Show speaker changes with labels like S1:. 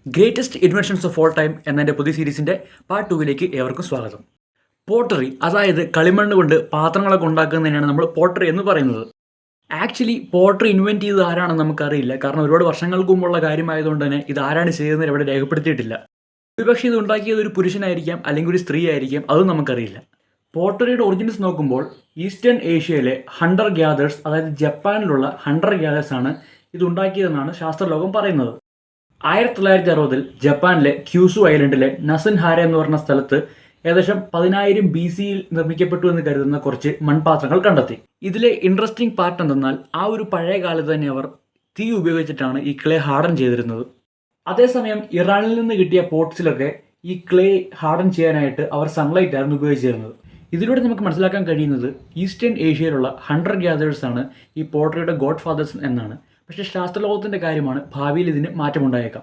S1: Greatest inventions of all time എന്നതിൻ്റെ പുതിയ സീരീസിൻ്റെ part 2 ഏവർക്കും സ്വാഗതം. പോട്ടറി, അതായത് കളിമണ്ണ് കൊണ്ട് പാത്രങ്ങളൊക്കെ ഉണ്ടാക്കുന്നതിനാണ് നമ്മൾ പോട്ടറി എന്ന് പറയുന്നത്. ആക്ച്വലി പോട്ടറി ഇൻവെൻറ്റ് ചെയ്തത് ആരാണെന്ന് നമുക്കറിയില്ല. കാരണം ഒരുപാട് വർഷങ്ങൾക്ക് മുമ്പുള്ള കാര്യമായതുകൊണ്ട് തന്നെ ഇത് ആരാണ് ചെയ്തതെന്ന് ഇവിടെ രേഖപ്പെടുത്തിയിട്ടില്ല. ഒരുപക്ഷെ ഇത് ഉണ്ടാക്കിയത് ഒരു പുരുഷനായിരിക്കാം, അല്ലെങ്കിൽ ഒരു സ്ത്രീ ആയിരിക്കാം, അതും നമുക്കറിയില്ല. പോട്ടറിയുടെ ഒറിജിൻസ് നോക്കുമ്പോൾ ഈസ്റ്റേൺ ഏഷ്യയിലെ ഹണ്ടർ ഗ്യാദേഴ്സ്, അതായത് ജപ്പാനിലുള്ള ഹണ്ടർ ഗ്യാദേഴ്സ് ആണ് ഇത് ഉണ്ടാക്കിയതെന്നാണ് ശാസ്ത്രലോകം പറയുന്നത്. 1960 ജപ്പാനിലെ ക്യൂസു ഐലൻഡിലെ നസൻഹാര എന്ന് പറഞ്ഞ സ്ഥലത്ത് ഏകദേശം 10,000 BC നിർമ്മിക്കപ്പെട്ടു എന്ന് കരുതുന്ന കുറച്ച് മൺപാത്രങ്ങൾ കണ്ടെത്തി. ഇതിലെ ഇൻട്രസ്റ്റിംഗ് പാർട്ട് എന്തെന്നാൽ ആ ഒരു പഴയ കാലത്ത് തന്നെ അവർ തീ ഉപയോഗിച്ചിട്ടാണ് ഈ ക്ലേ ഹാർഡൻ ചെയ്തിരുന്നത്. അതേസമയം ഇറാനിൽ നിന്ന് കിട്ടിയ പോട്ട്സിലൊക്കെ ഈ ക്ലേ ഹാർഡൻ ചെയ്യാനായിട്ട് അവർ സൺലൈറ്റ് ആയിരുന്നു ഉപയോഗിച്ചിരുന്നത്. ഇതിലൂടെ നമുക്ക് മനസ്സിലാക്കാൻ കഴിയുന്നത് ഈസ്റ്റേൺ ഏഷ്യയിലുള്ള ഹണ്ടർ ഗ്യാദേഴ്സ് ആണ് ഈ പോട്ടറിയുടെ ഗോഡ് ഫാദേഴ്സ് എന്നാണ്. പക്ഷേ ശാസ്ത്രലോകത്തിൻ്റെ കാര്യമാണ്, ഭാവിയിൽ ഇതിന് മാറ്റമുണ്ടായേക്കാം.